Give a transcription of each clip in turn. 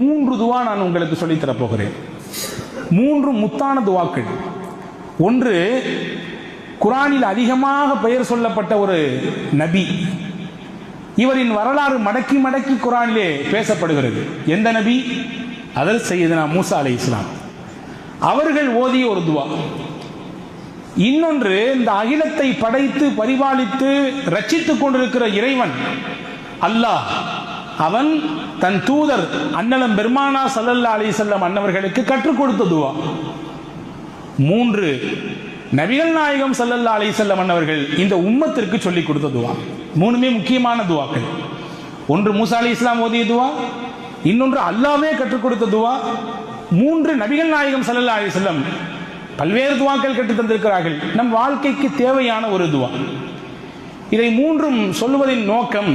3 துவா நான் உங்களுக்கு சொல்லித்தரப் போகிறேன். 3 முத்தான துவாக்கள். ஒன்று, குர்ஆனில் அதிகமாக பெயர் சொல்லப்பட்ட ஒரு நபி. இவரின் வரலாறு மடக்கி மடக்கி குர்ஆனிலே பேசப்படுகிறது. எந்த நபி? ஹஜ்ரத் சையதுனா மூசா அலைஹிஸ்ஸலாம் அவர்கள் ஓதிய ஒரு துவா. இன்னொன்று, இந்த அகிலத்தை படைத்து பரிபாலித்து ரட்சித்துக் கொண்டிருக்கிற இறைவன் அல்லாஹ், அவன் தன் தூதர் அன்னலம் பெருமானா ஸல்லல்லாஹு அலைஹி வஸல்லம் அன்னவர்களுக்கு கற்றுக் கொடுத்த துவா. 3, நபிகள் நாயகம் ஸல்லல்லாஹு அலைஹி வஸல்லம் அன்னவர்கள் இந்த உம்மத்திற்கு சொல்லிக் கொடுத்த துவா. 3மே முக்கியமான துவாக்கள். ஒன்று மூசா அலைஹிஸ்ஸலாம் ஓதிய துவா, இன்னொன்று அல்லாஹ்வே கற்றுக் கொடுத்த துவா, 3 நபிகள் நாயகம் ஸல்லல்லாஹு அலைஹி வஸல்லம் பல்வேறு துவாக்கள் கற்றுத் தந்திருக்கிறார்கள். நம் வாழ்க்கைக்கு தேவையான ஒரு துவா. இதை 3ம் சொல்லுவதின் நோக்கம்,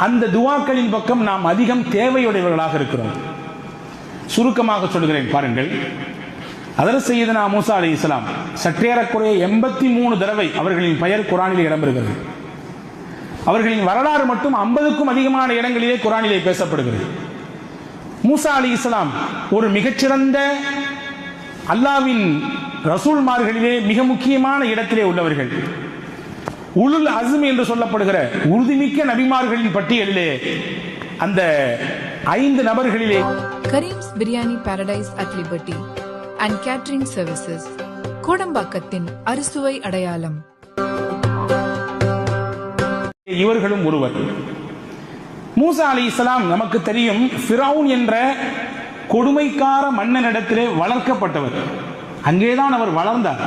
அந்த துவாக்களின் பக்கம் நாம் அதிகம் தேவையுடையவர்களாக இருக்கிறோம். சுருக்கமாக சொல்கிறேன், பாருங்கள். ஹஜ்ரத் சையதுனா மூசா அலைஹிஸ்ஸலாம் சற்றேறக்குறைய 83 தடவை அவர்களின் பெயர் குர்ஆனிலே இடம்பெறுகிறது. அவர்களின் வரலாறு மட்டும் 50க்கும் அதிகமான இடங்களிலே குர்ஆனிலே பேசப்படுகிறது. மூசா அலைஹிஸ்ஸலாம் ஒரு மிகச்சிறந்த அல்லாஹ்வின் ரசூல்மார்களிலே மிக முக்கியமான இடத்திலே உள்ளவர்கள். உலுல் அஸ்ம் என்று சொல்லப்படுகிற உறுதிமிக்க நபிமார்களின் பட்டியலிலே அந்த 5 நபர்களிலே Kareem's biryani paradise at liberty and catering services, கோடம்பாக்கத்தின் அறுசுவை அடையாளம். இவர்களும் ஒருவர். மூசா அலைஹிஸ்ஸலாம் நமக்கு தெரியும், ஃபிரௌன் என்ற கொடுமைக்கார மன்னனிடத்திலே வளர்க்கப்பட்டவர். அங்கேதான் அவர் வளர்ந்தார்.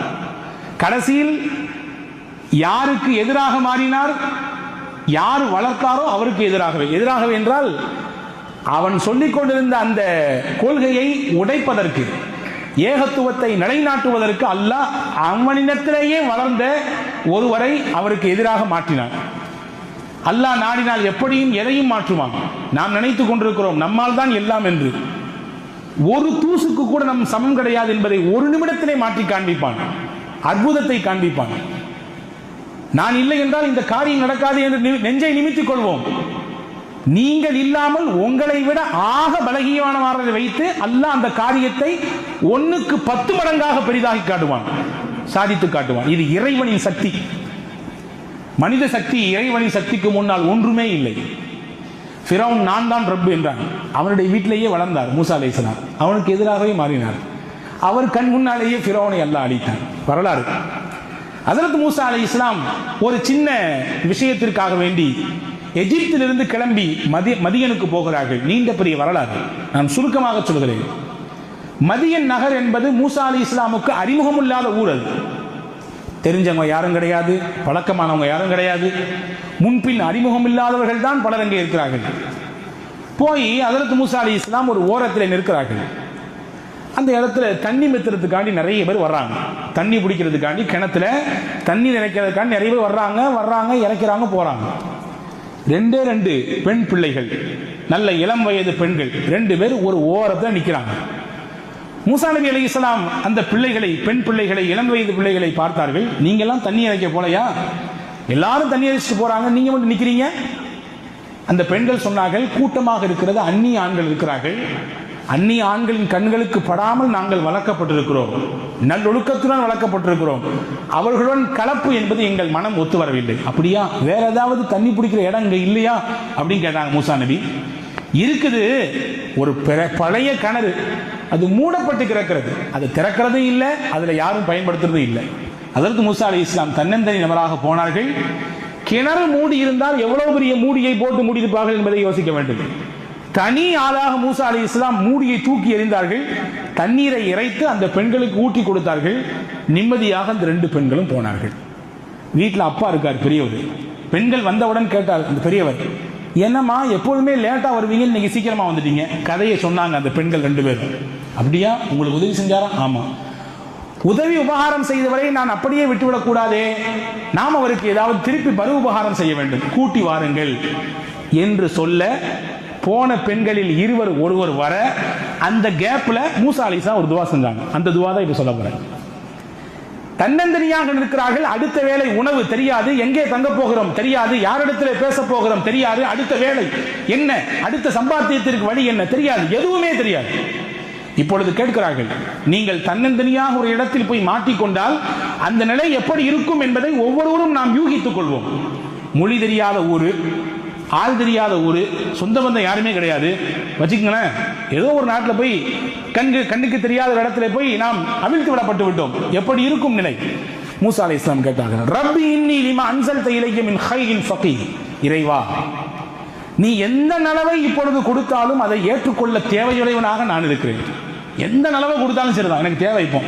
கடைசியில் யாருக்கு எதிராக மாறினார்? யார் வளர்த்தாரோ அவருக்கு எதிராகவே என்றால், அவன் சொல்லிக் கொண்டிருந்த அந்த கொள்கையை உடைப்பதற்கு, ஏகத்துவத்தை நிலைநாட்டுவதற்கு அல்லாஹ் அவனிடத்திலேயே வளர்ந்த ஒருவரை அவருக்கு எதிராக மாற்றினார். அல்லாஹ் நாடினால் எப்படியும் எதையும் மாற்றுவான். நாம் நினைத்துக் கொண்டிருக்கிறோம் நம்மால் தான் எல்லாம் என்று. ஒரு தூசுக்கு கூட நம் சமம் கிடையாது என்பதை ஒரு நிமிடத்திலே மாற்றி காண்பிப்பான். அற்புதத்தை காண்பிப்பான். நான் இல்லை என்றால் இந்த காரியம் நடக்காது என்று நெஞ்சை நிமித்திக் கொள்வோம். நீங்கள் இல்லாமல் உங்களை விட ஆக பலகீனமானவரை வைத்து அல்லாஹ் அந்த காரியத்தை 1க்கு 10 மடங்காக பெரிதாகி காட்டுவான், சாதித்து காட்டுவான். இது இறைவனின் சக்தி. மனித சக்தி இறைவனின் சக்திக்கு முன்னால் ஒன்றுமே இல்லை. ஃபிரௌன் நான் தான் ரப்பு என்றான். அவனுடைய வீட்டிலேயே வளர்ந்தார் மூசா அலைஹிஸ்ஸலாம். அவனுக்கு எதிராகவே மாறினார். அவர் கண் முன்னாலேயே ஃபிரௌனை அல்லாஹ் அழித்தான். வரலாறு. ஹஜ்ரத் மூசா அலைஹிஸ்ஸலாம் ஒரு சின்ன விஷயத்திற்காக வேண்டி எகிப்திலிருந்து கிளம்பி மதியனுக்கு போகிறார்கள். நீண்ட பெரிய வரலாறு, நான் சுருக்கமாக சொல்கிறேன். மதியன் நகர் என்பது மூசா அலைஹிஸ்ஸலாமுக்கு அறிமுகம் இல்லாத ஊர். அது தெரிஞ்சவங்க யாரும் கிடையாது, பழக்கமானவங்க யாரும் கிடையாது, முன்பின் அறிமுகம் இல்லாதவர்கள் தான் பலர் அங்கே இருக்கிறார்கள். போய் ஹஜ்ரத் மூசா அலைஹிஸ்ஸலாம் ஒரு ஓரத்தில் நிற்கிறார்கள். அந்த இடத்துல தண்ணி மெத்துறதுக்காண்டி நிறைய பேர் வர்றாங்க. தண்ணி பிடிக்கிறதுக்காண்டி கிணத்துல தண்ணி நினைக்கிறதுக்காண்டி நிறைய பேர் வர்றாங்க, இறக்கிறாங்க, போறாங்க. 2 பெண் பிள்ளைகள், நல்ல இளம் வயது பெண்கள் 2 பேர் ஒரு ஓரத்தில் நிற்கிறாங்க. மூசா நபி அலைஹிஸ்ஸலாம் அந்த பிள்ளைகளை, பெண் பிள்ளைகளை, இளம் வயது பிள்ளைகளை பார்த்தார்கள். நீங்க எல்லாம் தண்ணி இறைக்க போலையா? எல்லாரும் தண்ணி இறைச்சிட்டு போறாங்க, நீங்க மட்டும் நிக்கிறீங்க. அந்த பெண்கள் சொன்னார்கள், கூட்டமாக இருக்கிறது அந்நிய ஆண்கள் இருக்கிறார்கள். அந்நிய ஆண்களின் கண்களுக்கு படாமல் நாங்கள் வளர்க்கப்பட்டிருக்கிறோம், நல்லொழுக்கத்துடன் வளர்க்கப்பட்டிருக்கிறோம். அவர்களுடன் கலப்பு என்பது எங்கள் மனம் ஒத்து வரவில்லை. அப்படியா? வேற ஏதாவது தண்ணி பிடிக்கிற இடம் இங்க இல்லையா அப்படின்னு கேட்டாங்க மூசா நபி. இருக்குது, ஒரு பழைய கிணறு, அது மூடப்பட்டு கிடக்கிறது, அது திறக்கிறதும் இல்லை, அதுல யாரும் பயன்படுத்துறதும் இல்லை. அதற்கு மூசா அலைஹிஸ்ஸலாம் தன்னந்தனி நபராக போனார்கள். கிணறு மூடி இருந்தால் எவ்வளவு பெரிய மூடியை போட்டு மூடியிருப்பார்கள் என்பதை யோசிக்க வேண்டும். தனி ஆளாக மூசா அலைஹிஸ்ஸலாம் மூடியை தூக்கி எறிந்தார்கள். தண்ணீரை இறைத்து அந்த பெண்களுக்கு ஊட்டி கொடுத்தார்கள். நிம்மதியாக அந்த 2 பெண்களும் போனார்கள். வீட்டில் அப்பா இருக்கார், பெரியவர். பெண்கள் வந்தவுடன் கேட்டார் அந்த பெரியவர், என்னம்மா எப்போதுமே லேட்டா வருவீங்க, இன்னைக்கு சீக்கிரமா வந்துட்டீங்க? கதையை சொன்னாங்க அந்த பெண்கள் 2 பேரும். அப்படியா? உங்களுக்கு உதவி செஞ்சாரா? ஆமா. உதவி உபகாரம் செய்தவரை நான் அப்படியே விட்டுவிடக் கூடாதே, நாம் அவருக்கு ஏதாவது திருப்பி பரு உபகாரம் செய்ய வேண்டும், கூட்டி வாருங்கள் என்று சொல்ல, போன பெண்களில் ஒருவர் வர, அந்த கேப்ல மூசா அலைஹிஸ்ஸலாம் ஒரு துவா செஞ்சாங்க. அந்த துவா தான் இப்ப சொல்ல போறேன். தன்னந்தனியாக இருக்கிறார்கள். அடுத்த வேளை உணவு தெரியாது, எங்கே தங்க போகிறோம் தெரியாது, யாரிடத்திலே பேச போகிறோம் தெரியாது, அடுத்த வேளை என்ன, அடுத்த சம்பாத்தியத்திற்கு வழி என்ன தெரியாது, எதுவுமே தெரியாது. இப்பொழுது கேட்கிறார்கள், நீங்கள் தன்னந்தனியாக ஒரு இடத்தில் போய் மாட்டிக்கொண்டால் அந்த நிலை எப்படி இருக்கும் என்பதை ஒவ்வொருவரும் நாம் யூகித்துக் கொள்வோம். மொழி தெரியாத ஊரு, ஆள் தெரியாத ஊரு, சொந்த பந்தம் யாருமே கிடையாது வச்சுக்கங்களேன். ஏதோ ஒரு நாட்டில் போய் கண்ணுக்கு தெரியாத இடத்துல போய் நாம் அவிழ்த்து விடப்பட்டு விட்டோம். எப்படி இருக்கும் நிலை? மூசா அலைஹிஸ்ஸலாம் கேட்டார்கள், ரப்பி இன்னி லிமா அன்ஸல்த இலைய மின் கைரின் ஃபகீர். இறைவா, நீ எந்த நலவை இப்பொழுது கொடுத்தாலும் அதை ஏற்றுக்கொள்ள தேவையுடையவனாக நான் இருக்கிறேன். எந்த நலவை கொடுத்தாலும் சரிதான், எனக்கு தேவை. இப்போ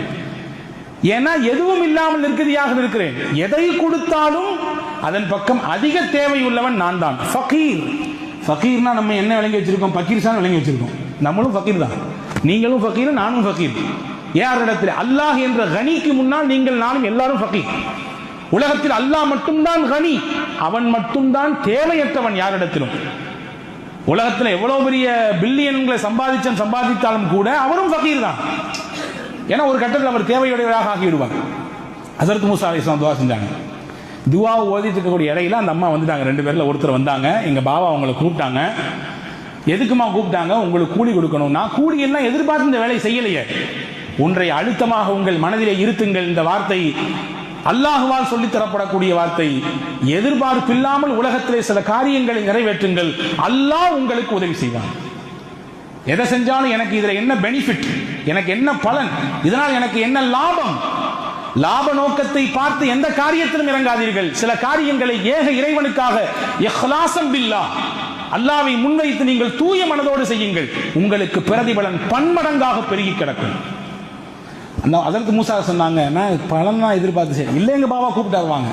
ஏன்னா எதுவும் இல்லாமல் நிற்கதியாக இருக்கிறேன். எதை கொடுத்தாலும் அதன் பக்கம் அதிக தேவை உள்ளவன் நான் தான். ஃபகீர், ஃபகீர்னா நம்ம என்ன விளங்கி வச்சிருக்கோம்? பக்கீர்சான் விளங்கி வச்சிருக்கோம். நம்மளும் ஃபகீர் தான், நீங்களும் ஃபகீர், நானும் ஃபகீர். யாரிடத்தில்? அல்லாஹ் என்ற கனிக்கு முன்னால் நீங்கள் நானும் எல்லாரும் ஃபகீர். உலகத்தில் அல்லாஹ் மட்டும்தான் கனி, அவன் மட்டும்தான் தேவையற்றவன் யாரிடத்திலும். உலகத்தில் எவ்வளவு பெரிய பில்லியன்களை சம்பாதித்தாலும் கூட அவரும் ஃபகீர் தான். ஏன்னா ஒரு கட்டத்தில் அவர் தேவையுடையவராக ஆகிவிடுவார். ஹஸரத் மூசா அலைஹிஸ்ஸலாம் துவா செஞ்சாங்க. துவா ஓதிட்டு இருக்கக்கூடிய இடையில அந்த அம்மா வந்துட்டாங்க. 2 பேர்ல ஒருத்தர் வந்தாங்க. எங்க பாபா அவங்களை கூப்பிட்டாங்க. எதுக்குமா கூப்பிட்டாங்க? உங்களுக்கு கூலி கொடுக்கணும். நான் கூலி எல்லாம் எதிர்பார்த்து இந்த வேலையை செய்யலையே. ஒன்றை அழுத்தமாக உங்கள் மனதிலே இருத்துங்கள். இந்த வார்த்தை அல்லாஹுவால் சொல்லித் தரப்படக்கூடிய வார்த்தை. எதிர்பார்ப்பில்லாமல் உலகத்திலே சில காரியங்களை நிறைவேற்றுங்கள், அல்லாஹ் உங்களுக்கு உதவி செய்வான். எதை செஞ்சாலும் எனக்கு இதுல என்ன பெனிஃபிட், எனக்கு என்ன பலன், இதனால் எனக்கு என்ன லாபம், லாப நோக்கத்தை பார்த்து எந்த காரியத்திலும் இறங்காதீர்கள். சில காரியங்களை ஏக இறைவனுக்காக இஹ்லாஸம் பில்லாஹ், அல்லாஹ்வை முன்வைத்து நீங்கள் தூய மனதோடு செய்யுங்கள். உங்களுக்கு பிரதிபலன் பன்மடங்காக பெருகி கிடக்கும். ஹஸரத் மூசா சொன்னாங்க, நான் பலன் தான் எதிர்பார்த்து செய்ய இல்லை, எங்க பாபா கூப்பிட்டாரு வாங்க.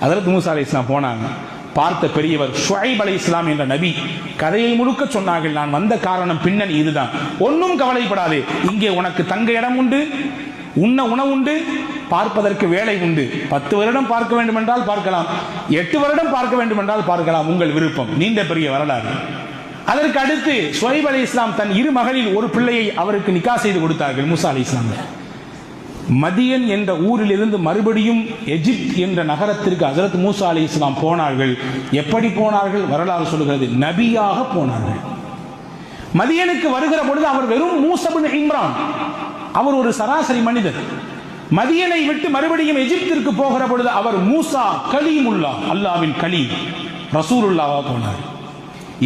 ஹஸரத் மூசா அலைஹிஸ்ஸலாம் போனாங்க. பார்த்த பெரியவர் ஷுஐப் அலைஹிஸ்ஸலாம் என்ற நபி கதையை முழுக்க சொன்னார்கள். நான் வந்த காரணம் பின்னணி இதுதான். ஒன்றும் கவலைப்படாதே, இங்கே உனக்கு தங்க இடம் உண்டு, உண்ண உணவு உண்டு, பார்ப்பதற்கு வேலை உண்டு. 10 வருடம் பார்க்க வேண்டும் என்றால் பார்க்கலாம், 8 வருடம் பார்க்க வேண்டும் என்றால் பார்க்கலாம், உங்கள் விருப்பம். நீண்ட பெரிய வரலாறு. அதற்கு அடுத்து ஷுஐப் அலைஹிஸ்ஸலாம் தன் 2 மகளில் ஒரு பிள்ளையை அவருக்கு நிக்கா செய்து கொடுத்தார்கள். மூசா அலைஹிஸ்ஸலாம் மதியன் என்ற ஊரில் இருந்து மறுபடியும் எஜிப்த் என்ற நகரத்திற்கு ஹஸரத் மூசா அலைஹிஸ்ஸலாம் போனார்கள். எப்படி போனார்கள்? வரலாறு சொல்லுகிறது, நபியாக போனார்கள். மதியனுக்கு வருகிற பொழுது அவர் வெறும் மூஸா இப்னு இம்ரான், அவர் ஒரு சராசரி மனிதர். மதியனை விட்டு மறுபடியும் எஜிப்திற்கு போகிற பொழுது அவர் மூசா கலீமுல்லாஹ், அல்லாஹ்வின் கலீம், ரசூலுல்லாஹ் போனார்.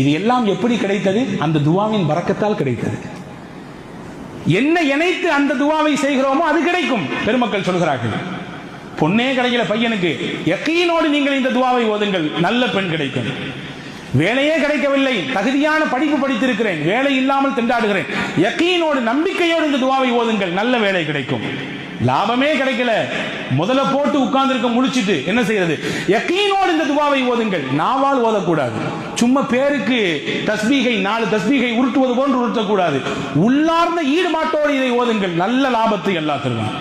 இது எல்லாம் எப்படி கிடைத்தது? அந்த துஆவின் பரக்கத்தால் கிடைத்தது. என்ன இணைத்து அந்த துவாவை செய்கிறோமோ அது கிடைக்கும். பெருமக்கள் சொல்கிறார்கள், பொண்ணே கிடைக்கல பையனுக்கு, யக்கீனோடு நீங்கள் இந்த துவாவை ஓதுங்கள், நல்ல பெண் கிடைக்கும். வேலையே கிடைக்கவில்லை, தகுதியான படிப்பு படித்திருக்கிறேன், வேலை இல்லாமல் திண்டாடுகிறேன், யக்கீனோடு நம்பிக்கையோடு இந்த துவாவை ஓதுங்கள், நல்ல வேலை கிடைக்கும். லாபமே கிடைக்கல, முதல்ல போட்டு உட்கார்ந்து முடிச்சிட்டு என்ன செய்யறது? யக்கீனோடு இந்த துவாவை ஓதுங்கள். நாவால் ஓதக்கூடாது, சும்மா பேருக்கு தஸ்பீகை 4 தஸ்பீகை உருட்டுவது போன்று உருட்டக்கூடாது. உள்ளார்ந்த ஈடுபாட்டோடு இதை ஓதுங்கள், நல்ல லாபத்தை அல்லாஹ் தருவான்.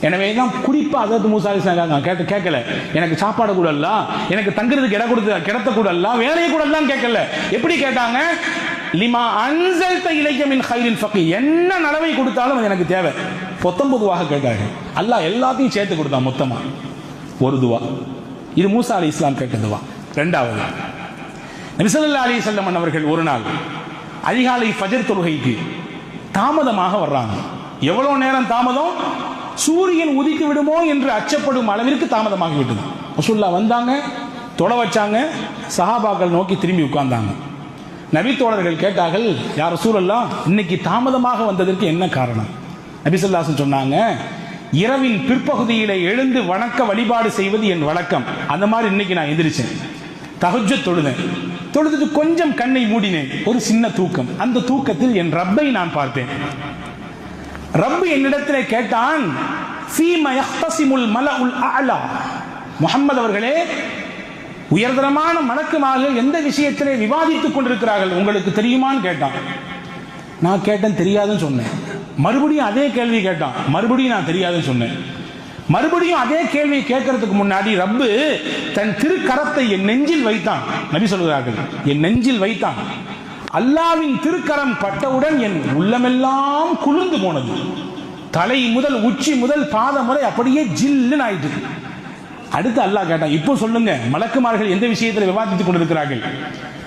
எனவே தான் குறிப்பா ஹஸரத் மூசா அலைஹிஸ்ஸலாம் கேட்கல, எனக்கு சாப்பாடு கூட இல்ல, எனக்கு தங்குறதுக்கு இடம் கொடுத்து கிடத்த கூட இல்ல, வேலையை கூட இல்லன்னு கேட்கல. எப்படி கேட்டாங்க? லிமா அன்ஸல்த இலைய மின் கைரின் ஃபகீர், என்ன நலவை கொடுத்தாலும் அது எனக்கு தேவை. 19 கேட்டாங்க. அல்லாஹ் எல்லாத்தையும் சேர்த்து கொடுத்தான் மொத்தமா. ஒரு துவா இது மூசா அலைஹிஸ்ஸலாம் கேட்ட துவா. 2வது, நபி ஸல்லல்லாஹு அலைஹி வஸல்லம் அவர்கள் ஒரு நாள் அதிகாலை ஃபஜர் தொழுகைக்கு தாமதமாக வர்றாங்க. எவ்வளவு நேரம் தாமதம்? சூரியன் உதித்து விடுமோ என்று அச்சப்படும் அளவிற்கு தாமதமாகி விட்டது. ரசூலுல்லாஹ் வந்தாங்க, தொழ வச்சாங்க, சஹாபாக்கள் நோக்கி திரும்பி உட்கார்ந்தாங்க. நபி தோழர்கள் கேட்டார்கள், யா ரசூலல்லாஹ், இன்னைக்கு தாமதமாக வந்ததற்கு என்ன காரணம்? நபி ஸல்லல்லாஹு அலைஹி வஸல்லம் சொன்னாங்க, இரவின் பிற்பகுதியிலே எழுந்து வணக்க வழிபாடு செய்வது என் வழக்கம். அந்த மாதிரி இன்னைக்கு நான் எந்திரிச்சேன், தஹஜ்ஜுத் தொழுதேன், தொழுதுட்டு கொஞ்சம் கண்ணை மூடினேன், ஒரு சின்ன தூக்கம். அந்த தூக்கத்தில் என் ரப்பை நான் பார்த்தேன். ரப்பு என்னிடத்திலே கேட்டான், ஃபீமா யஹ்தஸிமுல் மலஉல் அஅலா, முஹம்மது அவர்களே, உயர்தரமான மலக்குமார்கள் எந்த விஷயத்திலே விவாதித்துக் கொண்டிருக்கிறார்கள் உங்களுக்கு தெரியுமான்னு கேட்டான். நான் கேட்டேன், தெரியாதுன்னு சொன்னேன். மறுபடியும் அதே கேள்வி கேட்டான், மறுபடியும் நான் தெரியாதுன்னு சொன்னேன். மறுபடியும் அதே கேள்வியை கேட்கறதுக்கு முன்னாடி ரப்பு தன் திருக்கரத்தை என் நெஞ்சில் வைத்தான். நபி சொல்கிறார்கள், என் நெஞ்சில் வைத்தான். அல்லாஹ்வின் திருக்கரம் பட்டவுடன் என் உள்ளமெல்லாம் குளிர்ந்து போனது. தலை முதல் உச்சி முதல் பாதம் முறை அப்படியே ஜில்லுன்னு ஆயிட்டு. அடுத்து அல்லாஹ் கேட்டான், இப்போ சொல்லுங்க மலக்குமார்கள் எந்த விஷயத்தில் விவாதித்துக் கொண்டிருக்கிறார்கள்?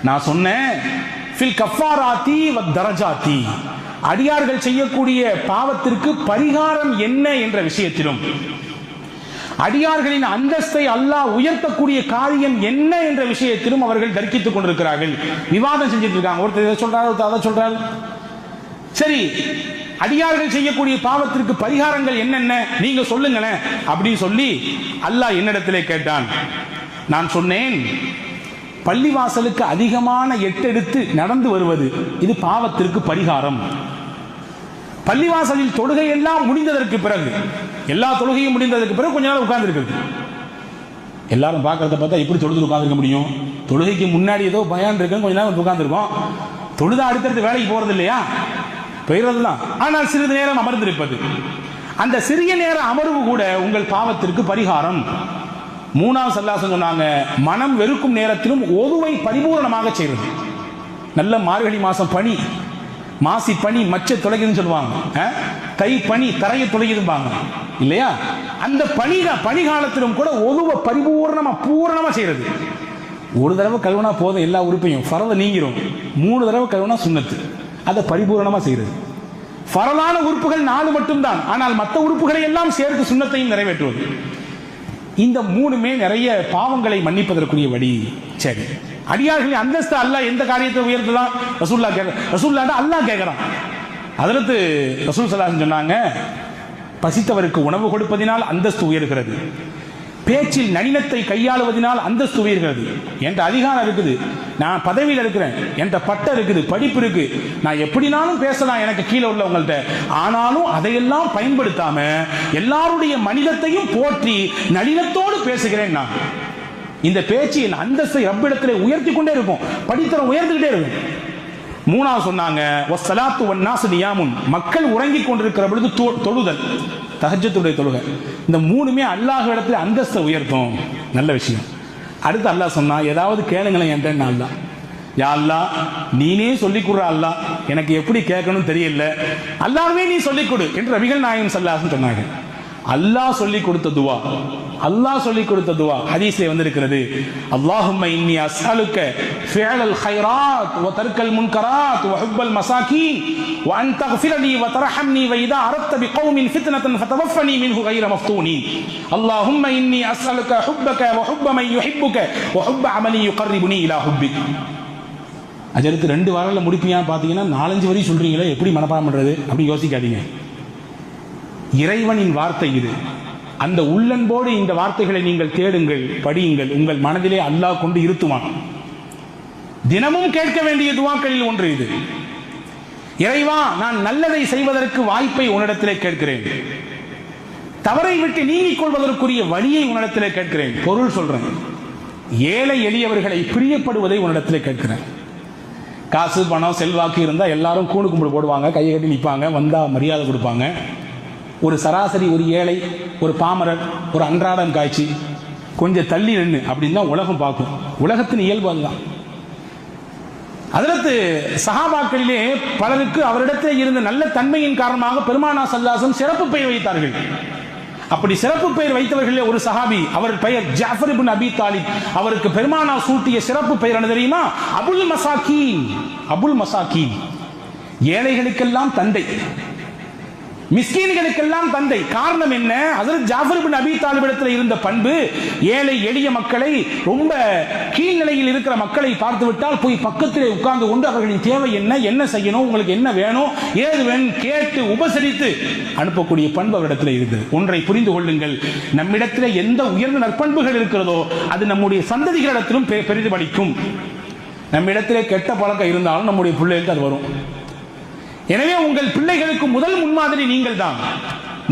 நான் சொன்னேன், ஃபில் கஃபாராத்தி வத் தரஜாத்தி, அடியார்கள் செய்யக்கூடிய பாவத்திற்கு பரிகாரம் என்ன என்ற விஷயத்திலும், அடியார்களின் அந்தஸ்தை அல்லாஹ் உயர்த்தக்கூடிய காரியம் என்ன என்ற விஷயத்திலும் அவர்கள் தர்க்கித்துக் கொண்டிருக்கிறார்கள், விவாதம் செஞ்சிட்டு இருக்காங்க. ஒருத்தர் இதை சொல்றாரு, ஒருத்தர் அதை சொல்றாரு. சரி, அடியார்கள் செய்யக்கூடிய பாவத்திற்கு பரிகாரங்கள் என்னென்ன நீங்க சொல்லுங்களேன் அப்படின்னு சொல்லி அல்லாஹ் என்னிடத்திலே கேட்டான். நான் சொன்னேன், பள்ளிவாசலுக்கு அதிகமான எட்டெடுத்து நடந்து வருவது இது பாவத்திற்கு பரிகாரம். பள்ளிவாசலில் தொழுகை எல்லாம் முடிந்ததற்கு பிறகு, எல்லா தொழுகையும் முடிந்ததற்கு பிறகு கொஞ்ச நேரம் உட்கார்ந்து இருக்கிறது. எல்லாரும் பார்க்கறத பார்த்தா எப்படி தொழுது உட்கார்ந்துருக்க முடியும்? தொழுகைக்கு முன்னாடி ஏதோ பயான் இருக்கு, கொஞ்ச நேரம் உட்கார்ந்துருக்கோம். தொழுதா அடுத்தடுத்து வேலைக்கு போறது இல்லையா, போயிடுறதுதான். ஆனால் சிறிது நேரம் அமர்ந்திருப்பது, அந்த சிறிய நேர அமர்வு கூட உங்கள் பாவத்திற்கு பரிகாரம். மூணாவது சல்லாசம் சொன்னாங்க, மனம் வெறுக்கும் நேரத்திலும் ஒதுவை பரிபூர்ணமாக செய்வது. நல்ல மார்கழி மாசம் பனி, மாசி பனி மச்ச தொலைக்குதுன்னு சொல்லுவாங்க, கை பனி தரையை தொலைக்குதும்பாங்க இல்லையா? அந்த பனி காலத்திலும் கூட ஒதுவை பூரணமா செய்யறது. ஒரு தடவை கழுவுனா போதும், எல்லா உறுப்பையும் ஃபரத நீங்கிரும். 3 தடவை கழுவுனா சுன்னத்து, அதை பரிபூரணமா செய்யறது. ஃபரலான உறுப்புகள் 4 மட்டும்தான், ஆனால் மற்ற உறுப்புகளை எல்லாம் சேர்த்து சுன்னத்தையும் நிறைவேற்றுவது. இந்த 3மே நிறைய பாவங்களை மன்னிப்பதற்குரிய வழி. சரி, அடியார்களின் அந்தஸ்து அல்லாஹ் எந்த காரியத்தை உயர்த்தலாம்? ரசூலுல்லாஹ் அல்லாஹ் கேட்கிறான். அதற்கு ரசூல் ஸல்லல்லாஹு அலைஹி வஸல்லம் சொன்னாங்க, பசித்தவருக்கு உணவு கொடுப்பதினால் அந்தஸ்து உயர்கிறது, பேச்சில் நளினத்தை கையாளுவதனால் அந்தஸ்து உயர்கிறது. என்கிட்ட அதிகாரம் இருக்குது, நான் பதவியில் இருக்கிறேன், என்கிட்ட பட்டம் இருக்குது, படிப்பு இருக்கு, நான் எப்படினாலும் பேசலாம் எனக்கு கீழே உள்ளவங்கள்ட்ட. ஆனாலும் அதையெல்லாம் பயன்படுத்தாம எல்லாருடைய மனிதத்தையும் போற்றி நளினத்தோடு பேசுகிறேன் நான். இந்த பேச்சு என் அந்தஸ்தை ரப்பிடத்திலே உயர்த்தி கொண்டே இருக்கும், படித்தரம் உயர்ந்துகிட்டே இருக்கும். மூணாவது சொன்னாங்க, வஸ்ஸலாத்து வன்னாஸு நியாமுன், மக்கள் உறங்கிக் கொண்டிருக்கிற பொழுது தொழுதல், தஹஜ்ஜுடைய தொழுகை. இந்த 3மே அல்லாஹ் இடத்துல அந்தஸ்தை உயர்த்தும். நல்ல விஷயம். அடுத்து அல்லாஹ் சொன்னா, ஏதாவது கேளுங்களேன் என்கிட்ட. அல்லாஹ், யா அல்லாஹ் நீனே சொல்லிக் கொடுற அல்லாஹ், எனக்கு எப்படி கேட்கணும் தெரியல, அல்லாஹ்வே நீ சொல்லிக் கொடு என்று நபிகள் நாயகம் ஸல்லல்லாஹு அலைஹி வஸல்லம் சொன்னாங்க. அல்லாஹ் சொல்லிக் கொடுத்த துவா, அல்லாஹ் சொல்லிக் கொடுத்த துவா ஹதீஸ்ல வந்திருக்கிறது. அல்லாஹும்ம இன்னி அஸ்அலுக ஃபிஅலல் கைராத் வ தர்க்கல் முன்கராத் வ ஹுப்பல் மசாகீன் வ அன் தக்ஃபிரலி வ தர்ஹம்னி வ இதா அரத்த பிகௌமின் ஃபித்னத்தன் ஃபதவஃபனி மின்ஹு கைர மஃதூனின். அல்லாஹும்ம இன்னி அஸ்அலுக ஹுப்பக வ ஹுப்ப மன் யுஹிப்புக வ ஹுப்ப அமலி யுகர்ரிபுனி இலா ஹுப்பிக். அஜருக்கு 2 வாரத்துல முடிப்பியான்னு பார்த்தீங்கன்னா 4-5 வரி சொல்றீங்களே, எப்படி மனப்பாடம் பண்றது அப்படி யோசிக்காதீங்க. இறைவனின் வார்த்தை இது. அந்த உள்ளன்போடு இந்த வார்த்தைகளை நீங்கள் தேடுங்கள், படியுங்கள். உங்கள் மனதிலே அல்லாஹ் கொண்டு இருத்துவான். தினமும் கேட்க வேண்டிய துவாக்களில் ஒன்று இது. இறைவா, நான் நல்லதை செய்வதற்கு வாய்ப்பை உன்னிடத்திலே கேட்கிறேன், தவறை விட்டு நீங்கிக் கொள்வதற்குரிய வழியை உன்னிடத்திலே கேட்கிறேன். பொருள் சொல்றேன், ஏழை எளியவர்களை பிரியப்படுவதை உன்னிடத்திலே கேட்கிறேன். காசு பணம் செல்வாக்கு இருந்தா எல்லாரும் கூணு கும்பிடு போடுவாங்க, கையை கட்டி நிற்பாங்க, வந்தா மரியாதை கொடுப்பாங்க. ஒரு சராசரி, ஒரு ஏழை, ஒரு பாமரர், ஒரு அன்றாடம் காய்ச்சி கொஞ்சம் தள்ளி நின்று அப்படின்னு தான் உலகம் பார்க்கும். உலகத்தின் இயல்பு அதுதான். அதற்கு சஹாபாக்களிலே பலருக்கு அவரிடத்தில் இருந்த நல்ல தன்மையின் காரணமாக பெருமானா ஸல்லல்லாஹு அலைஹி வஸல்லம் சிறப்பு பெயர் வைத்தார்கள். அப்படி சிறப்பு பெயர் வைத்தவர்களே ஒரு சஹாபி, அவர் பெயர் ஜாஃபர் இப்னு அபி தாலிப். அவருக்கு பெருமானா சூட்டிய சிறப்பு பெயர் என்ன தெரியுமா? அபுல் மசாகீன். அபுல் மசாகீன், ஏழைகளுக்கெல்லாம் தந்தை, மிஸ்கீன்களுக்கெல்லாம் தந்தை. காரணம் என்ன? ஹஜ்ரத் ஜாஃபர் இப்னு அபி தாலிப் இடத்தில் இருந்த பண்பு, ஏழை எளிய மக்களை, ரொம்ப கீழ்நிலையில் இருக்கிற மக்களை பார்த்து விட்டால் போய் பக்கத்திலே உட்கார்ந்து கொண்டு அவர்களின் தேவை என்ன, என்ன செய்யணும், உங்களுக்கு என்ன வேணும், ஏது வேணும் கேட்டு உபசரித்து அனுப்பக்கூடிய பண்பு அவரிடத்தில் இருந்தது. ஒன்றை புரிந்து கொள்ளுங்கள், நம்மிடத்தில் எந்த உயர்ந்த நற்பண்புகள் இருக்கிறதோ அது நம்முடைய சந்ததிகளிடத்திலும் பிரதிபலிக்கும். நம்மிடத்திலே கெட்ட பழக்கம் இருந்தாலும் நம்முடைய பிள்ளைகளுக்கு அது வரும். எனவே உங்கள் பிள்ளைகளுக்கு முதல் முன்மாதிரி நீங்கள் தான்.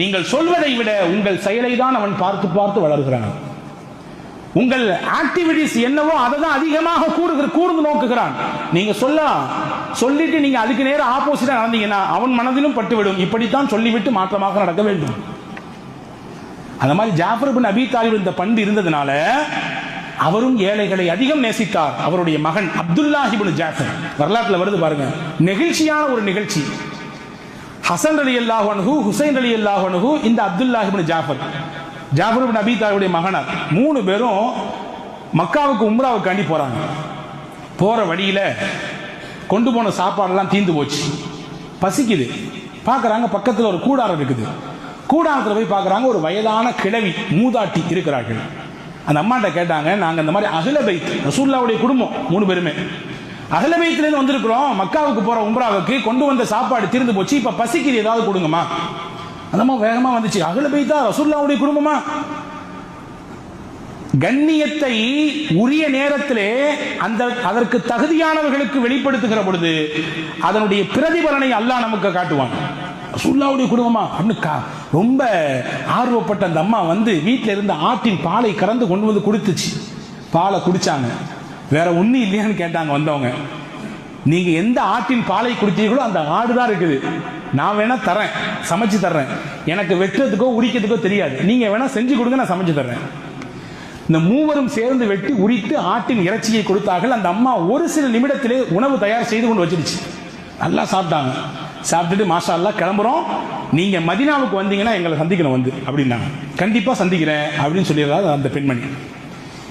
நீங்கள் சொல்வதை விட உங்கள் செயலை தான் அவன் பார்த்து பார்த்து வளர்கிறான். உங்கள் ஆக்டிவிட்டிஸ் என்னவோ அதை தான் அதிகமாக கூர்ந்து நோக்குகிறான். நீங்க சொல்லிட்டு நீங்க அதுக்கு நேரம் ஆப்போசிட்டா நடந்தீங்கன்னா அவன் மனதிலும் பட்டுவிடும். இப்படித்தான் சொல்லிவிட்டு மாற்றமாக நடக்க வேண்டும். அந்த மாதிரி ஜாஃபர் இப்னு அபி தாலிப் இந்த பண்பு இருந்ததுனால அவரும் ஏழைகளை அதிகம் நேசித்தார். அவருடைய மகன் அப்துல்லாஹ் இப்னு ஜாஃபர், வரலாற்றில் வருது பாருங்க, நெகிழ்ச்சியான ஒரு நிகழ்ச்சி. ஹசன் ரலியல்லாஹு அன்ஹு, ஹுசைன் ரலியல்லாஹு அன்ஹு, இந்த அப்துல்லாஹ் இப்னு ஜாஃபர் இப்னு அபீ தாலிபுடைய மகனார் 3 பேரும் மக்காவுக்கு உம்ராவுக்காண்டி போறாங்க. போற வழியில கொண்டு போன சாப்பாடெல்லாம் தீந்து போச்சு. பசிக்குது. பார்க்குறாங்க பக்கத்தில் ஒரு கூடாரம் இருக்குது. கூடாரத்தில் போய் பார்க்குறாங்க ஒரு வயதான கிழவி மூதாட்டி இருக்கிறார்கள். அந்த அம்மாட்ட கேட்டாங்க, நாங்கள் இந்த மாதிரி அஹ்ல பைத் ரசூலுல்லாஹ்வுடைய குடும்பம் 3 பேருமே அஹ்ல பைத்லேருந்து வந்திருக்கிறோம், மக்காவுக்கு போகிற உம்ராவுக்கு கொண்டு வந்த சாப்பாடு தீர்ந்து போச்சு, இப்போ பசிக்குது, ஏதாவது கொடுங்கம்மா. அந்த அம்மா வேகமாக வந்துச்சு, அஹ்ல பைத்தா ரசூலுல்லாஹ்வுடைய குடும்பமா? கண்ணியத்தை உரிய நேரத்திலே அதற்கு தகுதியானவர்களுக்கு வெளிப்படுத்துகிற பொழுது அதனுடைய பிரதிபலனை அல்லாஹ் நமக்கு காட்டுவான். ரசூலுல்லாஹ்வுடைய குடும்பமா அப்படின்னு ரொம்ப ஆர்வப்பட்ட அந்த அம்மா வந்து வீட்டில் இருந்த ஆட்டின் பாலை கறந்து கொண்டு வந்து கொடுத்துச்சு. பாலை குடிச்சாங்க. வேற ஒன்றும் இல்லையான்னு கேட்டாங்க வந்தவங்க. நீங்க எந்த ஆட்டின் பாலை குடிச்சீங்களோ அந்த ஆடு தான் இருக்குது, நான் வேணா தரேன், சமைச்சு தர்றேன், எனக்கு வெட்டுறதுக்கோ உரிக்கிறதுக்கோ தெரியாது, நீங்க வேணா செஞ்சு கொடுங்க, நான் சமைச்சு தர்றேன். இந்த 3 சேர்ந்து வெட்டி உரித்து ஆட்டின் இறைச்சியை கொடுத்தார்கள். அந்த அம்மா ஒரு சில நிமிடத்திலே உணவு தயார் செய்து கொண்டு வச்சிருச்சு. நல்லா சாப்பிட்டாங்க. சாப்பிட்டுட்டு மாஷா அல்லாஹ் கிளம்புறோம், நீங்க மதீனாவுக்கு வந்தீங்கன்னா எங்களை சந்திக்கணும் வந்து அப்படின்னாங்க. கண்டிப்பா சந்திக்கிறேன் அப்படின்னு சொல்லிடுறாரு அந்த பெண்மணி.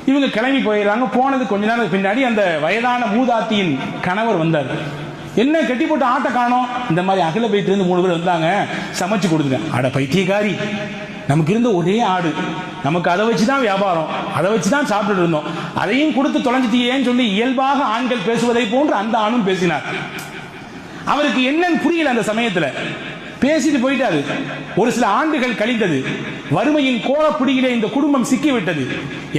இவங்க கிளம்பி போயிடுறாங்க. போனது கொஞ்ச நேரம் பின்னாடி அந்த வயதான மூதாத்தியின் கணவர் வந்தார். என்ன கட்டி போட்டு ஆட்டை காணோம்? இந்த மாதிரி அகல பைத்திலிருந்து 3 பேர் வந்தாங்க, சமைச்சு கொடுத்துங்க. அட பைத்தியக்காரி, நமக்கு இருந்த ஒரே ஆடு, நமக்கு அதை வச்சுதான் வியாபாரம், அதை வச்சுதான் சாப்பிட்டு இருந்தோம், அதையும் கொடுத்து தொலைஞ்சிட்டியேன்னு சொல்லி இயல்பாக ஆண்கள் பேசுவதை போன்று அந்த ஆணும் பேசினார். அவருக்கு என்னன்னு புரியல. அந்த சமயத்துல பேசிட்டு போயிட்டாரு. ஒரு சில ஆண்டுகள் கழிந்தது. வறுமையின் கோலப்பிடியிலே இந்த குடும்பம் சிக்கிவிட்டது.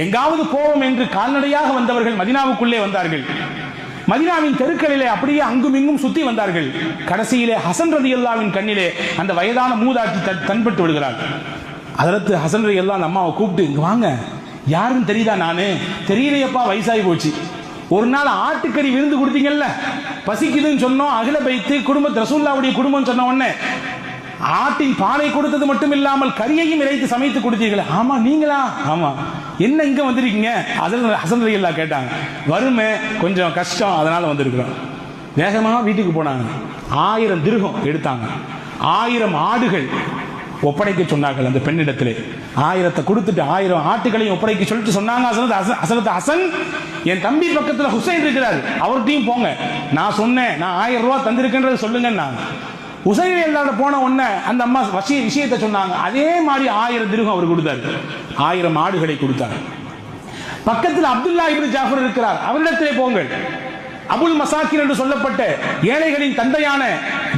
எங்காவது போவோம் என்று கால்நடையாக வந்தவர்கள் மதீனாவுக்குள்ளே வந்தார்கள். மதீனாவின் தெருக்களிலே அப்படியே அங்கும் இங்கும் சுத்தி வந்தார்கள். கடைசியிலே ஹசன் ரலியல்லாஹுவின் கண்ணிலே அந்த வயதான மூதாட்டி தன்பட்டு விடுகிறார். ஹஜ்ரத் ஹசன் ரலியல்லாஹு அந்த அம்மாவை கூப்பிட்டு, இங்க வாங்க, யாருன்னு தெரியுதா? நானு தெரியலையப்பா, வயசாகி போச்சு. ஒரு நாள் ஆட்டுக்கறி விருந்து கொடுத்தீங்கல்ல, பசிக்குதுன்னு சொன்னோம், அகல பைத்து குடும்பத்து ரசூலுல்லாஹ்வுடைய குடும்பம் சொன்ன உடனே ஆட்டின் பாலை கொடுத்தது மட்டும் இல்லாமல் கறியையும் இறைத்து சமைத்து கொடுத்தீங்களே. ஆமா, நீங்களா? ஆமா. என்ன இங்க வந்திருக்கீங்க? ஹசன் ரலியல்லாஹு கேட்டாங்க. வறுமை, கொஞ்சம் கஷ்டம், அதனால வந்திருக்கிறோம். வேகமா வீட்டுக்கு போனாங்க. 1000 திர்ஹம் எடுத்தாங்க. 1000 ஆடுகள் ஒப்படைக்க சொன்னார்கள் அந்த பெண்ணிடத்திலே. 1000 கொடுத்துட்டு 1000 ஆட்டுகளையும் ஒப்படைக்க சொல்லிட்டு சொன்னாங்க, ஹசரத் ஹசன், என் தம்பி பக்கத்தில் ஹுசைன் இருக்கிறார், அவர்கிட்டையும் போங்க, நான் சொன்னேன், நான் 1000 ரூபாய் தந்திருக்கேன்றது சொல்லுங்க. ஹுசைன் எல்லாரோட போன உடனே அந்த அம்மா விஷயத்தை சொன்னாங்க. அதே மாதிரி 1000 திர்ஹம் அவர் கொடுத்தார். 1000 ஆடுகளை கொடுத்தார். பக்கத்தில் அப்துல்லாஹ் இப்னு ஜாஃபர் இருக்கிறார், அவரிடத்திலே போங்கள். அபுல் மசாக்கின் என்று சொல்லப்பட்ட ஏழைகளின் தந்தையான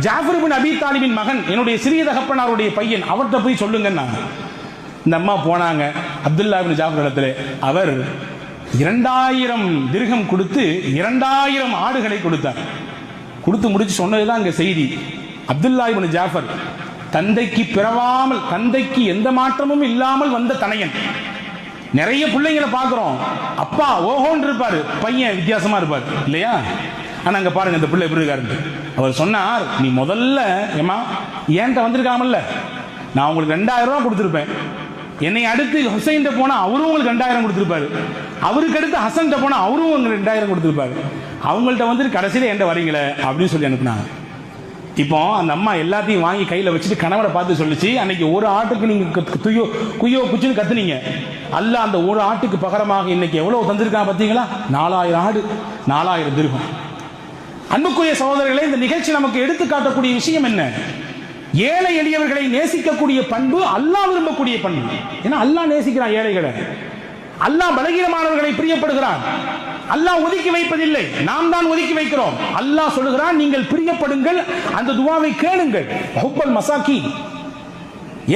ஜாஃபர் இப்னு அபீ தாலிபின் மகன், என்னுடைய சிறிய தகப்பனாருடைய பையன், அவர்கிட்ட போய் சொல்லுங்க. இந்த அம்மா போனாங்க அப்துல்லாஹ் இப்னு ஜாஃபர் இடத்துல. அவர் 2000 திர்ஹம் கொடுத்து 2000 ஆடுகளை கொடுத்தார். கொடுத்து முடிச்சு சொன்னதுதான் அங்க செய்தி. அப்துல்லாஹ் இப்னு ஜாஃபர் தந்தைக்கு பிறவாமல், தந்தைக்கு எந்த மாற்றமும் இல்லாமல் வந்த தனையன். நிறைய பிள்ளைங்களை பார்க்கிறோம், அப்பா ஓஹோன்னு இருப்பாரு, பையன் வித்தியாசமா இருப்பார் இல்லையா? ஆனா அங்க பாருங்க இந்த பிள்ளை எப்படி இருக்காரு. அவர் சொன்னார், நீ முதல்ல ஏமா ஏன்ட்ட வந்திருக்காமல்ல, நான் உங்களுக்கு 2000 ரூபாய் கொடுத்துருப்பேன். என்னை அடுத்து ஹுசைன் போனா அவரும் உங்களுக்கு 2000 கொடுத்துருப்பாரு. அவருக்கு அடுத்து ஹசன் போனா அவரும் உங்களுக்கு 2000 கொடுத்துருப்பாரு. அவங்கள்ட்ட வந்துட்டு கடைசியில என்கிட்ட வரீங்களே அப்படின்னு சொல்லி அனுப்புனாங்க. இப்போ அந்த அம்மா எல்லாத்தையும் வாங்கி கையில வச்சுட்டு கணவரை பார்த்து சொல்லிச்சு, அன்னைக்கு ஒரு ஆட்டுக்கு நீங்க குய்யோ குச்சின்னு கத்துனீங்க, அல்லாஹ் அந்த ஒரு ஆட்டுக்கு பகரமாக இன்னைக்கு எவ்வளவு தந்திருக்கான் பார்த்தீங்களா? 4000 ஆடு, 4000 திர்ஹம். அன்புக்குரிய சகோதரர்களே, இந்த நிகழ்ச்சி நமக்கு எடுத்து காட்டக்கூடிய விஷயம் என்ன? ஏழை எளியவர்களை நேசிக்கக்கூடிய பண்பு அல்லாஹ் விரும்பக்கூடிய பண்பு. ஏன்னா அல்லாஹ் நேசிக்கிறான் ஏழைகளை, அல்லாஹ் பலகீனமானவர்களை பிரியப்படுகிறான். அல்லாஹ் ஒதுக்கி வைப்பதில்லை, நாம் தான் ஒதுக்கி வைக்கிறோம். அல்லாஹ் சொல்லுகிறான், நீங்கள் பிரியப்படுங்கள், அந்த துஆவை கேளுங்கள். ஹுப்பல் மசாக்கி,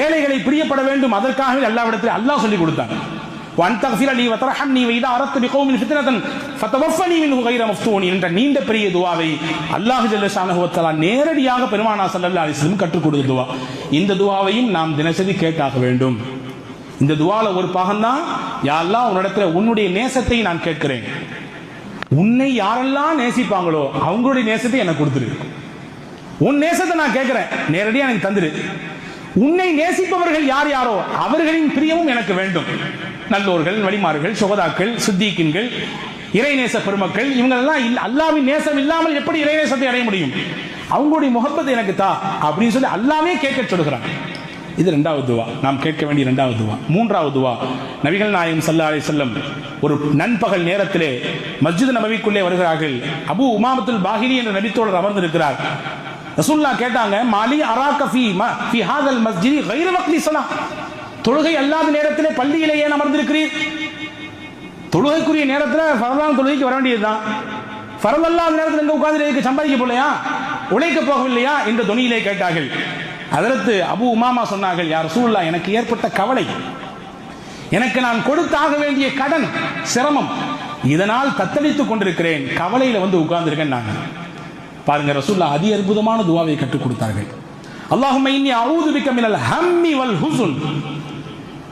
ஏழைகளை பிரியப்பட வேண்டும். அதற்காகவே அல்லாஹ்விடத்தில் அல்லாஹ் சொல்லி கொடுத்தான். வன் தக்ஃபிர லீ வதர்ஹம்னி வைதா அரத்து பிகௌமின் ஃபித்னதன் ஃபதவஃபனி மின்ஹு கைர மஃப்தூன் என்ற நீண்ட பெரிய துஆவை அல்லாஹ் ஜல்ல ஷானஹு வ தஆலா நேரடியாக பெருமானார் ஸல்லல்லாஹு அலைஹி வஸல்லம் கற்றுக் கொடுத்த துஆ. இந்த துஆவையும் நாம் தினசரி கேட்டாக வேண்டும். இந்த துஆல ஒரு பாகம் தான், யா அல்லாஹ் உன்னிடத்தில் உன்னுடைய நேசத்தை நான் கேட்கிறேன். உன்னை யாரெல்லாம் நேசிப்பாங்களோ அவங்களுடைய நேசத்தை எனக்கு கொடுத்துரு. உன் நேசத்தை நான் கேட்கிறேன், நேரடியாக எனக்கு தந்துரு. உன்னை நேசிப்பவர்கள் யார் யாரோ அவர்களின் பிரியமும் எனக்கு வேண்டும். நல்லோர்கள், வலிமார்கள், சுகதாக்கள், சித்திகீன்கள், இறைநேச பெருமக்கள், இவங்க எல்லாம் அல்லாஹ்வின் நேசம் இல்லாமல் எப்படி இறைநேசத்தை அடைய முடியும்? அவங்களுடைய முஹப்பத் எனக்கு தா அப்படின்னு சொல்லி அல்லாமே கேட்க சொல்கிறாங்க. இது இரண்டாவது துவா, நாம் கேட்க வேண்டிய இரண்டாவது துவா. மூன்றாவது துவா, நபிகள் நாயகம் ஸல்லல்லாஹு அலைஹி வஸல்லம் ஒரு நண்பகல் நேரத்திலே மஸ்ஜித் நபவிக்குள்ளே வருகிறார்கள். அபூ உமாமத்துல் பாஹிலி என்ற நபித்தோழர் அமர்ந்திருக்கிறார். ரசூலுல்லாஹ் கேட்டாங்க, மாலி அராக ஃபீ ஹாதல் மஸ்ஜிதி கைர வக்தி ஸலாத், தொழுகை அல்லாத நேரத்திலே பள்ளியிலே ஏன் அமர்ந்திருக்கிறீர்? தொழுகைக்குரிய நேரத்தில் ஃபர்தான தொழுகைக்கு வர வேண்டியதுதான், ஃபர்த் அல்லாத நேரத்தில் எங்க உட்கார்ந்து சம்பாதிக்க போலையா, உழைக்க போகவில்லையா என்ற தொனியிலே கேட்டார்கள். அதற்கு அபூ உமாமா சொன்னார்கள், யா ரசூலுல்லாஹ், எனக்கு ஏற்பட்ட கவலை, எனக்கு நான் கொடுத்தாக வேண்டிய கடன் சிரமம், இதனால் தத்தளித்துக் கொண்டிருக்கிறேன், கவலையில வந்து உட்கார்ந்திருக்கேன். நாங்கள் பாருங்க, ரசூலுல்லாஹ் அதி அற்புதமான துவாவை கற்றுக் கொடுத்தார்கள். அல்லாஹும்ம இன்னி அஊது பிக மினல் ஹம்மி வல் ஹுஸ்ன்.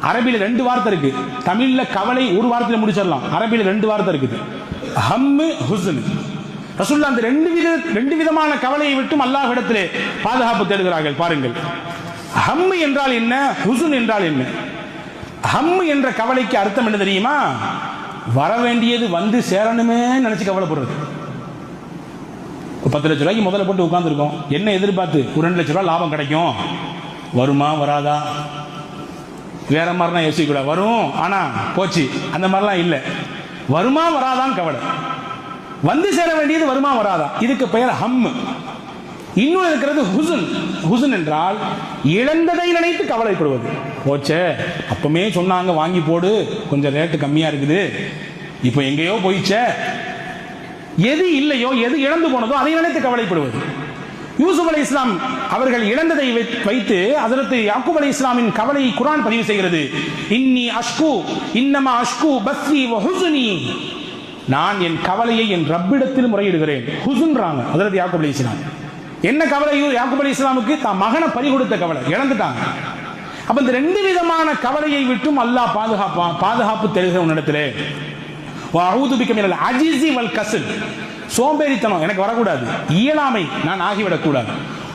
அரபியில் 2 வார்த்தை இருக்கு, தமிழ்ல கவலை ஒரு வார்த்தையில முடிச்சிடலாம், அரபியில் 2 வார்த்தை இருக்குது, ஹம்மு ஹுஸ்ன். ரசூலுல்லாஹ் அந்த ரெண்டு விதமான கவலையை விட்டும் அல்லாஹ்விடத்திலே பாதுகாப்பு தேடுகிறார்கள். பாருங்கள், ஹம் என்றால் என்ன, ஹுஸ்ன் என்றால் என்ன? ஹம் என்ற கவலைக்கு அர்த்தம் என்ன தெரியுமா? வர வேண்டியது வந்து சேரணுமே நினைச்சு கவலைப்படுறது. 10 லட்ச ரூபாய்க்கு முதல்ல போட்டு உட்கார்ந்துருக்கோம், என்ன எதிர்பார்த்து ஒரு 2 லட்ச ரூபாய் லாபம் கிடைக்கும், வருமா வராதா, வேற மாதிரிலாம் யோசிக்க கூடாது, வரும் ஆனா போச்சு அந்த மாதிரிலாம் இல்லை, வருமா வராதான் கவலை, வந்து சேர வேண்டியது வருமா வராதா, இதுக்கு பெயர் ஹம். இன்னும் இருக்கிறது ஹுஸ்ன். ஹுஸ்ன் என்றால் இழந்ததை நினைத்து கவலைப்படுவது. போச்சே, அப்பமே சொன்னாங்க வாங்கி போடு, கொஞ்சம் ரேட்டு கம்மியா இருக்குது, இப்போ எங்கேயோ போயிச்சே, எது இல்லையோ எது இழந்து போனதோ அதை நினைத்து கவலைப்படுவது. யூசுப் அலைஹிஸ்ஸலாம் அவர்கள் இழந்ததை வைத்து ஹஜ்ரத் யாக்கூப் அலைஹிஸ்ஸலாமின் கவலையை குர்ஆன் பதிவு செய்கிறது. இன்னி அஷ்கு இன்னமா அஷ்கு பஸ்ஸி வ ஹுஸ்னி, நான் என் கவலையை என் ரப்பிடத்தில் முறையிடுகிறேன். ஹுஸ்ன்றாங்க ஹஜ்ரத் யாக்கூப் அலைஹிஸ்ஸலாம். என்ன கவலை யாக்கூப் அலைஹிஸ்ஸலாமுக்கு? தான் மகனை பறி கொடுத்த கவலை, இழந்துட்டாங்க. அப்ப இந்த 2 விதமான கவலையை விட்டும் அல்லாஹ் பாதுகாப்பு தருகிற உன்னிடத்திலே. வஅஊது பிக மினல் அஜிஸி வல் கஸ்ல், சோம்பேறித்தனம் எனக்கு வரக்கூடாது, இயலாமை நான் ஆகிவிடக்கூடாது.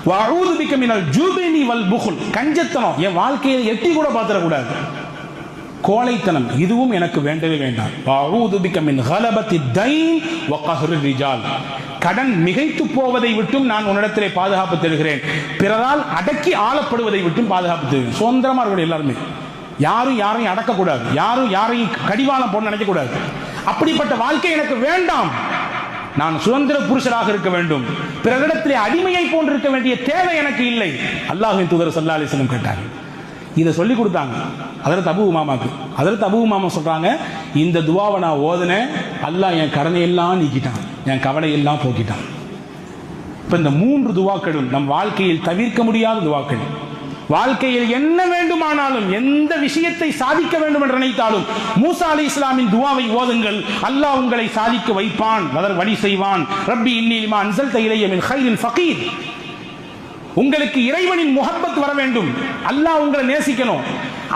வஅஊது பிக மினல் ஜுப்னி வல் புக்ல், கஞ்சத்தனம் என் வாழ்க்கையை எட்டி கூட பார்த்துடக்கூடாது, கோழைத்தனம் இதுவும் எனக்கு வேண்டவே வேண்டாம். வஅஊது பிக மின் கலபத்தி தைன் வ கஹ்ரி ரிஜால், கடன் மிகைத்து போவதை விட்டும் நான் உன்னிடத்திலே பாதுகாப்பு தருகிறேன், பிறரால் அடக்கி ஆளப்படுவதை விட்டும் பாதுகாப்பு தருகிறேன். சுதந்திரமா இருக்கணும் எல்லாருமே, யாரும் யாரையும் அடக்கக்கூடாது, யாரும் யாரையும் கடிவாளம் போட நினைக்கக்கூடாது. அப்படிப்பட்ட வாழ்க்கை எனக்கு வேண்டாம், நான் சுதந்திர புருஷராக இருக்க வேண்டும், பிறரிடத்திலே அடிமையை போன்றிருக்க வேண்டிய தேவை எனக்கு இல்லை. அல்லாஹ்வின் தூதர் ஸல்லல்லாஹு அலைஹி வஸல்லம் கேட்டாங்க, இதை சொல்லி கொடுத்தாங்க ஹஜ்ரத் அபூ உமாமாக்கு. ஹஜ்ரத் அபூ உமாமா சொல்றாங்க, இந்த துவாவை நான் ஓதுனேன், அல்லாஹ் என் கடனையெல்லாம் நீக்கிட்டான், என் கவலையெல்லாம் போக்கிட்டான். இப்ப இந்த 3 துவாக்களும் நம் வாழ்க்கையில் தவிர்க்க முடியாத துவாக்கள். வாழ்க்கையில் என்ன வேண்டுமானாலும் எந்த விஷயத்தை சாதிக்க வேண்டும் என்று நினைத்தாலும் மூசா அலைஹிஸ்ஸலாமின் துவாவை ஓதுங்கள், அல்லாஹ் உங்களை சாதிக்க வைப்பான், வழி செய்வான். ரப்பி இன்னி லிமா அன்ஸல்த இலைய மின் கைரின் ஃபகீர், உங்களுக்கு இறைவனின் முஹப்பத் வர வேண்டும், அல்லாஹ் உங்களை நேசிக்கணும்,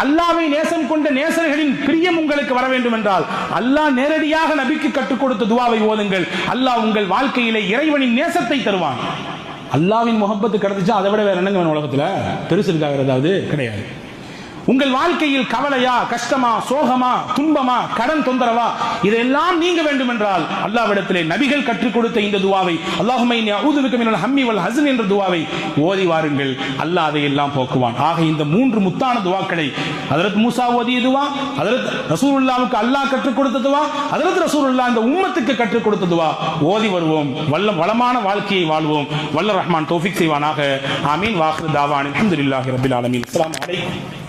அல்லாஹ்வை நேசம் கொண்ட நேசர்களின் பிரியம் உங்களுக்கு வர வேண்டும் என்றால் அல்லாஹ் நேரடியாக நபிக்கு கற்றுக் கொடுத்த துவாவை ஓதுங்கள், அல்லாஹ் உங்கள் வாழ்க்கையிலே இறைவனின் நேசத்தை தருவான். அல்லாஹ்வின் முஹப்பத் கிடைச்சா அதை விட வேற என்னங்க வேணும் உலகத்துல? பெருசு இருக்காக ஏதாவது கிடையாது. உங்கள் வாழ்க்கையில் கவலையா, கஷ்டமா, சோகமா, துன்பமா, கடன் தொந்தரவா, இதெல்லாம் நீங்க வேண்டும் என்றால் அல்லாஹ்விடத்திலே நபிகள் கற்றுக் கொடுத்த இந்த துவாவை, அல்லாஹும்ம இன்னி அஊது பிக மினல் ஹம்மி வல் ஹஸ்ன் என்ற துவாவை ஓதி வாருங்கள், அல்லாஹ் அதையெல்லாம் போக்குவான். ஆக இந்த 3 முத்தான துவாக்களை ஹஜ்ரத் மூசா ஓதிய துவா, ஹஜ்ரத் ரசூலுல்லாஹ்வுக்கு அல்லாஹ் கற்றுக் கொடுத்த துவா, ஹஜ்ரத் ரசூலுல்லாஹ் இந்த உம்மத்துக்கு கற்றுக் கொடுத்த துவா ஓதி வருவோம், வளமான வாழ்க்கையை வாழ்வோம். வல்ல ரஹ்மான் தௌஃபீக் செய்வானாக. ஆமீன். வாஹிரு தாவான் அல்ஹம்துலில்லாஹி ரப்பில் ஆலமீன். அஸ்ஸலாமு அலைக்கும்.